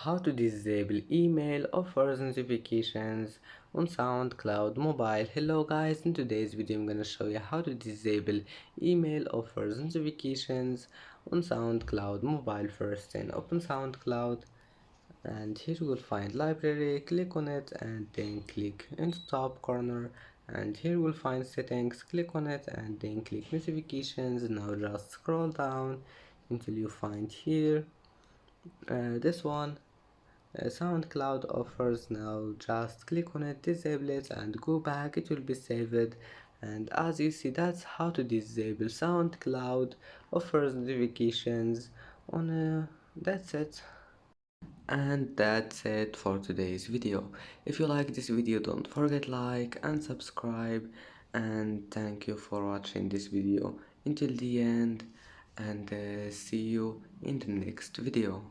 How to disable email offers notifications on SoundCloud mobile. Hello guys, in today's video I'm gonna show you how to disable email offers notifications on SoundCloud mobile. First, then open SoundCloud, and here you will find library. Click on it and then click in the top corner, and here you will find settings. Click on it and then click notifications. Now just scroll down until you find here this one. SoundCloud offers. Now just click on it, disable it, and go back. It will be saved. And as you see, that's how to disable SoundCloud offers notifications on that's it. And that's it for today's video. If you like this video, don't forget like and subscribe, and thank you for watching this video until the end, and see you in the next video.